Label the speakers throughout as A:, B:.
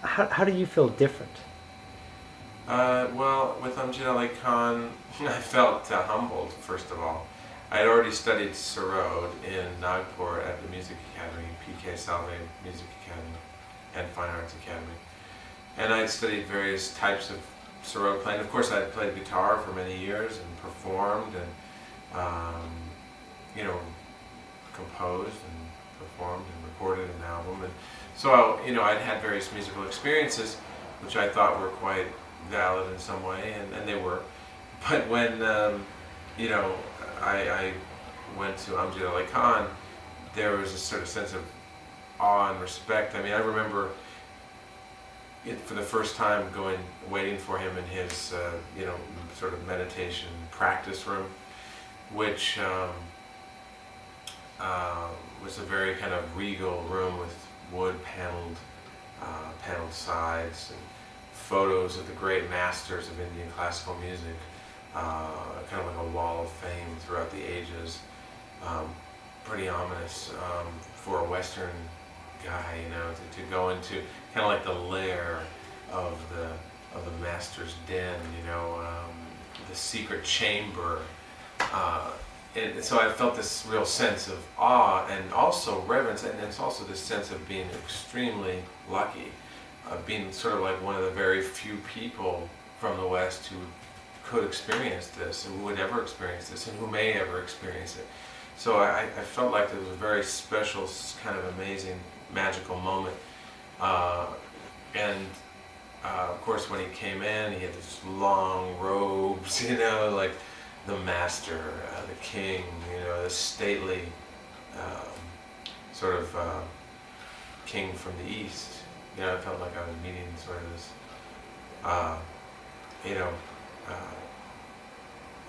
A: how do you feel different?
B: Well, with Amjad Ali Khan, I felt humbled, first of all. I had already studied Sarod in Nagpur at the Music Academy, P.K. Salve Music Academy and Fine Arts Academy. And I had studied various types of Sarod playing. Of course, I had played guitar for many years and performed and, you know, composed and performed and recorded an album. And so, I'd had various musical experiences, which I thought were quite valid in some way, and they were. But when, you know, I went to Amjad Ali Khan, there was a sort of sense of awe and respect. I mean, I remember it for the first time waiting for him in his, sort of meditation practice room, which was a very kind of regal room with wood paneled sides and photos of the great masters of Indian classical music, kind of like a wall of fame throughout the ages. Pretty ominous for a Western guy, to go into kind of like the lair of the master's den, the secret chamber. And so I felt this real sense of awe and also reverence, and it's also this sense of being extremely lucky, of being sort of like one of the very few people from the West who could experience this, and who would ever experience this, and who may ever experience it. So I felt like it was a very special, kind of amazing, magical moment. And of course, when he came in, he had these long robes, like the master, the king, the stately sort of king from the east. I felt like I was meeting sort of this, uh, you know,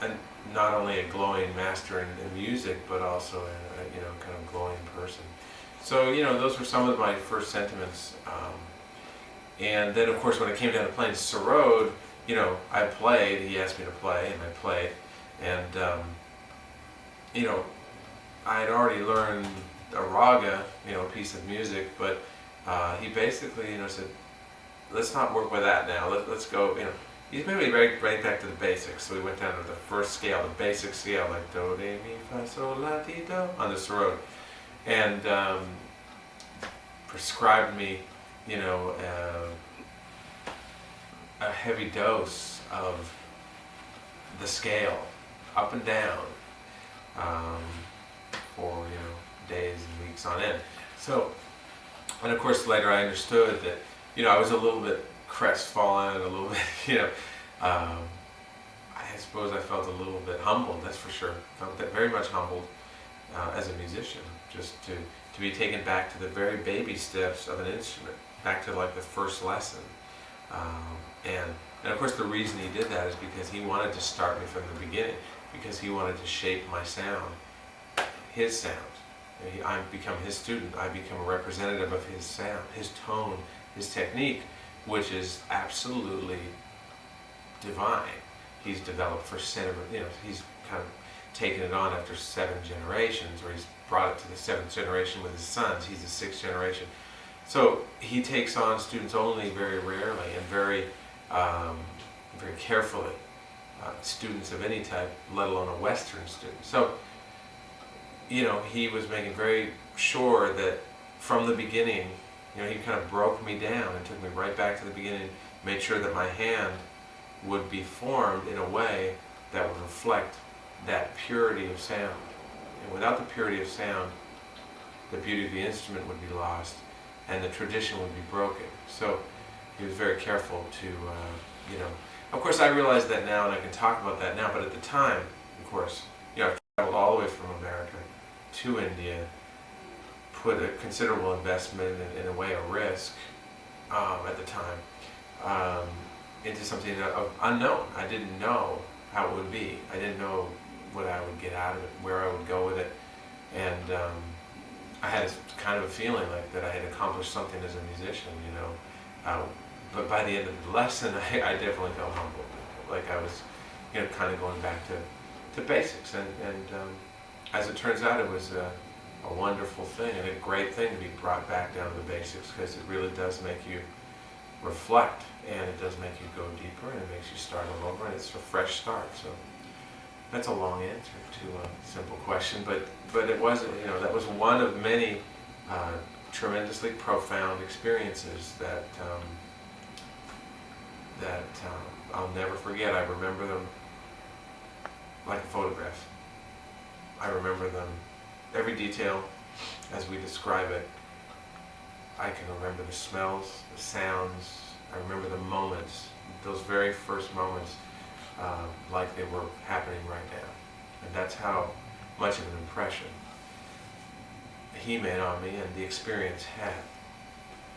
B: and not only a glowing master in music, but also a kind of glowing person. So those were some of my first sentiments. And then of course when it came down to playing Sarod, I played. He asked me to play, and I played. And I had already learned a raga, a piece of music, but he basically said, let's not work with that now. Let's go. He's maybe right back to the basics. So we went down to the first scale, the basic scale, like do, re, mi, fa, sol, la, ti, do, on the Sarod, and prescribed me, a heavy dose of the scale, up and down, for days and weeks on end. So, and of course later I understood that I was a little bit crestfallen, a little bit I suppose I felt a little bit humbled. That's for sure. Felt that very much humbled as a musician, just to be taken back to the very baby steps of an instrument, back to like the first lesson. And of course the reason he did that is because he wanted to start me from the beginning, because he wanted to shape my sound, his sound. I become his student. I become a representative of his sound, his tone, his technique, which is absolutely divine. He's developed for he's kind of taken it on after 7 generations, or he's brought it to the 7th generation with his sons. He's the 6th generation. So he takes on students only very rarely and very carefully, students of any type, let alone a Western student. So, he was making very sure that from the beginning, he kind of broke me down and took me right back to the beginning, made sure that my hand would be formed in a way that would reflect that purity of sound. And without the purity of sound, the beauty of the instrument would be lost and the tradition would be broken. So he was very careful to, of course I realize that now and I can talk about that now, but at the time, of course, I've traveled all the way from America to India, put a considerable investment, in a way a risk, at the time, into something unknown. I didn't know how it would be. I didn't know what I would get out of it, where I would go with it, and I had kind of a feeling like that I had accomplished something as a musician, but by the end of the lesson, I definitely felt humbled, like I was, kind of going back to basics, and as it turns out, it was a wonderful thing and a great thing to be brought back down to the basics, because it really does make you reflect, and it does make you go deeper, and it makes you start all over, and it's a fresh start. So that's a long answer to a simple question, but it was, that was one of many tremendously profound experiences that I'll never forget. I remember them like a photograph. I remember them, every detail as we describe it. I can remember the smells, the sounds. I remember the moments, those very first moments, like they were happening right now. And that's how much of an impression he made on me and the experience had.